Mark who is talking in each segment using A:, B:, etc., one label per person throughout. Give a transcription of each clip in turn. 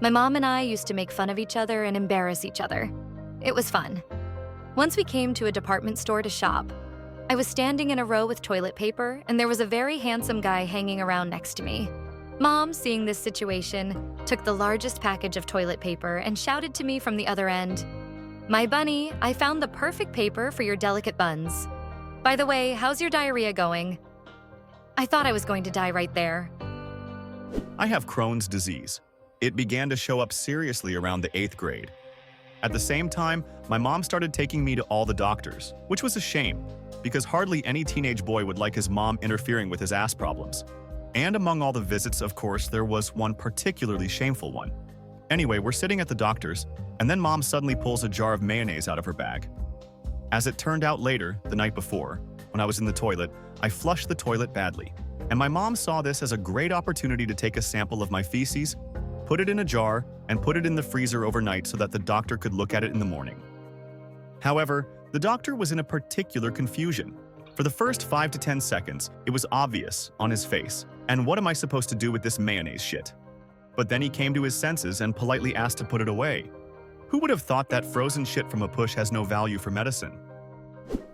A: My mom and I used to make fun of each other and embarrass each other. It was fun. Once we came to a department store to shop. I was standing in a row with toilet paper, and there was a very handsome guy hanging around next to me. Mom, seeing this situation, took the largest package of toilet paper and shouted to me from the other end, "My bunny, I found the perfect paper for your delicate buns. By the way, how's your diarrhea going?" I thought I was going to die right there.
B: I have Crohn's disease. It began to show up seriously around the 8th grade. At the same time, my mom started taking me to all the doctors, which was a shame, because hardly any teenage boy would like his mom interfering with his ass problems. And among all the visits, of course, there was one particularly shameful one. Anyway, we're sitting at the doctor's, and then mom suddenly pulls a jar of mayonnaise out of her bag. As it turned out later, the night before, when I was in the toilet, I flushed the toilet badly. And my mom saw this as a great opportunity to take a sample of my feces, put it in a jar, and put it in the freezer overnight so that the doctor could look at it in the morning. However, the doctor was in a particular confusion. For the first 5 to 10 seconds, it was obvious on his face. And what am I supposed to do with this mayonnaise shit? But then he came to his senses and politely asked to put it away. Who would have thought that frozen shit from a push has no value for medicine?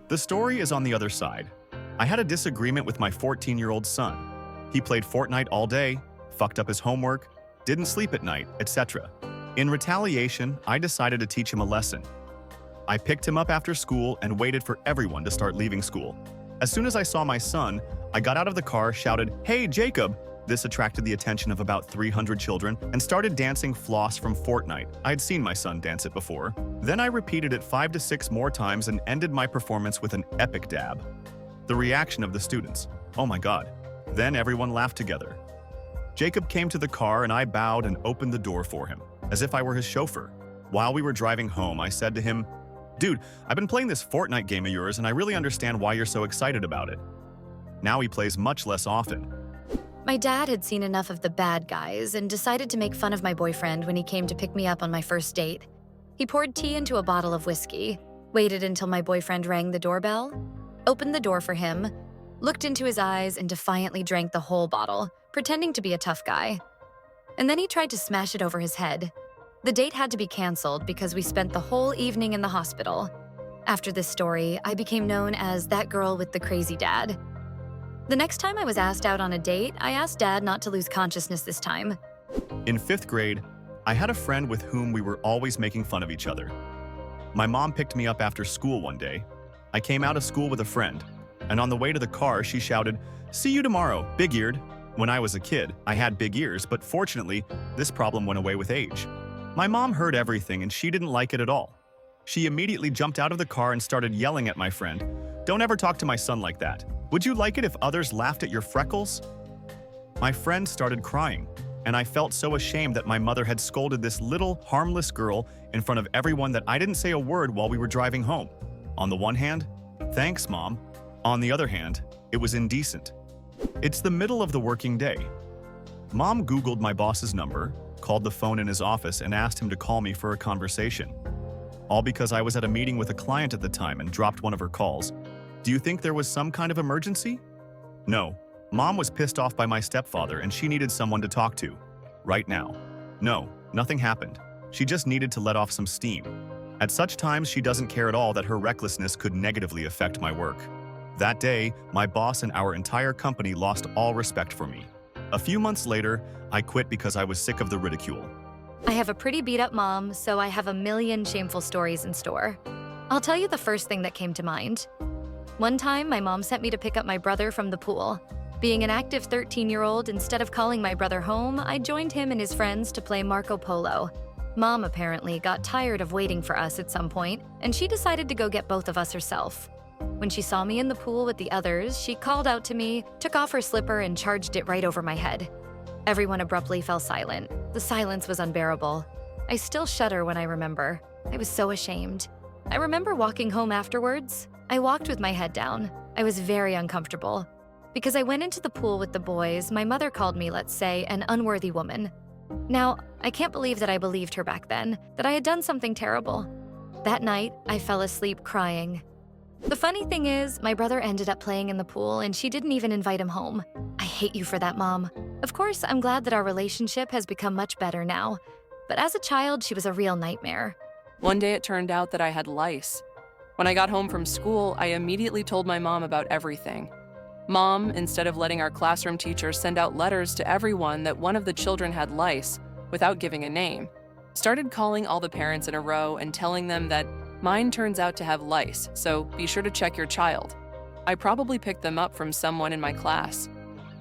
B: The story is on the other side. I had a disagreement with my 14-year-old son. He played Fortnite all day, fucked up his homework, didn't sleep at night, etc. In retaliation, I decided to teach him a lesson. I picked him up after school and waited for everyone to start leaving school. As soon as I saw my son, I got out of the car, shouted, "Hey, Jacob!" This attracted the attention of about 300 children and started dancing Floss from Fortnite. I had seen my son dance it before. Then I repeated it 5 to 6 more times and ended my performance with an epic dab. The reaction of the students, "Oh my god." Then everyone laughed together. Jacob came to the car and I bowed and opened the door for him, as if I were his chauffeur. While we were driving home, I said to him, "Dude, I've been playing this Fortnite game of yours and I really understand why you're so excited about it." Now he plays much less often.
A: My dad had seen enough of the bad guys and decided to make fun of my boyfriend when he came to pick me up on my first date. He poured tea into a bottle of whiskey, waited until my boyfriend rang the doorbell, opened the door for him, looked into his eyes and defiantly drank the whole bottle, pretending to be a tough guy. And then he tried to smash it over his head. The date had to be canceled because we spent the whole evening in the hospital. After this story, I became known as that girl with the crazy dad. The next time I was asked out on a date, I asked Dad not to lose consciousness this time.
B: In 5th grade, I had a friend with whom we were always making fun of each other. My mom picked me up after school one day. I came out of school with a friend, and on the way to the car, she shouted, "See you tomorrow, big-eared." When I was a kid, I had big ears, but fortunately, this problem went away with age. My mom heard everything and she didn't like it at all. She immediately jumped out of the car and started yelling at my friend, "Don't ever talk to my son like that. Would you like it if others laughed at your freckles?" My friend started crying, and I felt so ashamed that my mother had scolded this little, harmless girl in front of everyone that I didn't say a word while we were driving home. On the one hand, thanks, Mom. On the other hand, it was indecent. It's the middle of the working day. Mom Googled my boss's number, called the phone in his office, and asked him to call me for a conversation. All because I was at a meeting with a client at the time and dropped one of her calls. Do you think there was some kind of emergency? No. Mom was pissed off by my stepfather and she needed someone to talk to. Right now. No, nothing happened. She just needed to let off some steam. At such times, she doesn't care at all that her recklessness could negatively affect my work. That day, my boss and our entire company lost all respect for me. A few months later, I quit because I was sick of the ridicule.
A: I have a pretty beat-up mom, so I have a million shameful stories in store. I'll tell you the first thing that came to mind. One time, my mom sent me to pick up my brother from the pool. Being an active 13-year-old, instead of calling my brother home, I joined him and his friends to play Marco Polo. Mom apparently got tired of waiting for us at some point, and she decided to go get both of us herself. When she saw me in the pool with the others, she called out to me, took off her slipper, and charged it right over my head. Everyone abruptly fell silent. The silence was unbearable. I still shudder when I remember. I was so ashamed. I remember walking home afterwards. I walked with my head down. I was very uncomfortable. Because I went into the pool with the boys, my mother called me, let's say, an unworthy woman. Now, I can't believe that I believed her back then, that I had done something terrible. That night, I fell asleep crying. The funny thing is, my brother ended up playing in the pool and she didn't even invite him home. I hate you for that, Mom. Of course, I'm glad that our relationship has become much better now. But as a child, she was a real nightmare.
C: One day it turned out that I had lice. When I got home from school, I immediately told my mom about everything. Mom, instead of letting our classroom teacher send out letters to everyone that one of the children had lice without giving a name, started calling all the parents in a row and telling them that mine turns out to have lice, so be sure to check your child. I probably picked them up from someone in my class.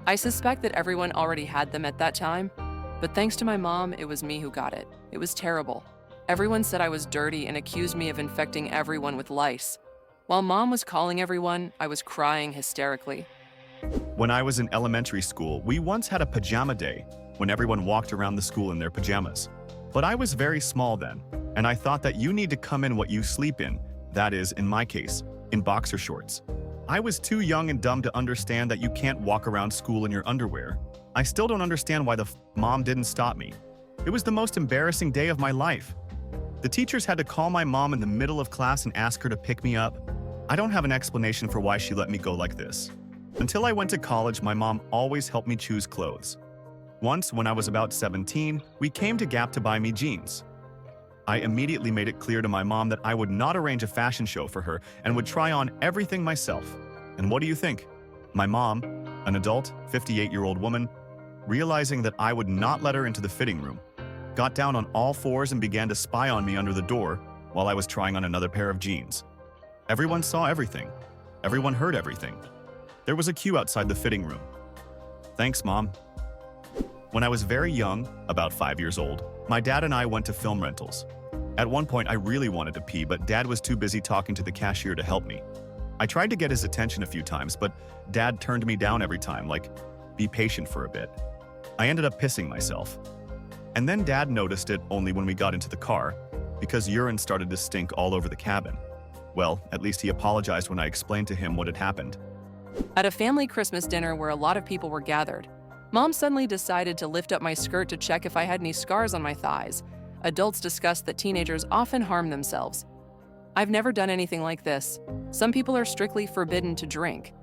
C: I suspect that everyone already had them at that time, but thanks to my mom, it was me who got it. It was terrible. Everyone said I was dirty and accused me of infecting everyone with lice. While Mom was calling everyone, I was crying hysterically.
B: When I was in elementary school, we once had a pajama day when everyone walked around the school in their pajamas. But I was very small then, and I thought that you need to come in what you sleep in, that is, in my case, in boxer shorts. I was too young and dumb to understand that you can't walk around school in your underwear. I still don't understand why the mom didn't stop me. It was the most embarrassing day of my life. The teachers had to call my mom in the middle of class and ask her to pick me up. I don't have an explanation for why she let me go like this. Until I went to college, my mom always helped me choose clothes. Once, when I was about 17, we came to Gap to buy me jeans. I immediately made it clear to my mom that I would not arrange a fashion show for her and would try on everything myself. And what do you think? My mom, an adult, 58-year-old woman, realizing that I would not let her into the fitting room, got down on all fours and began to spy on me under the door while I was trying on another pair of jeans. Everyone saw everything. Everyone heard everything. There was a queue outside the fitting room. Thanks, Mom. When I was very young, about 5 years old, my dad and I went to film rentals. At one point, I really wanted to pee, but Dad was too busy talking to the cashier to help me. I tried to get his attention a few times, but Dad turned me down every time, like, be patient for a bit. I ended up pissing myself. And then Dad noticed it only when we got into the car, because urine started to stink all over the cabin. Well, at least he apologized when I explained to him what had happened.
C: At a family Christmas dinner where a lot of people were gathered, Mom suddenly decided to lift up my skirt to check if I had any scars on my thighs. Adults discussed that teenagers often harm themselves. I've never done anything like this. Some people are strictly forbidden to drink.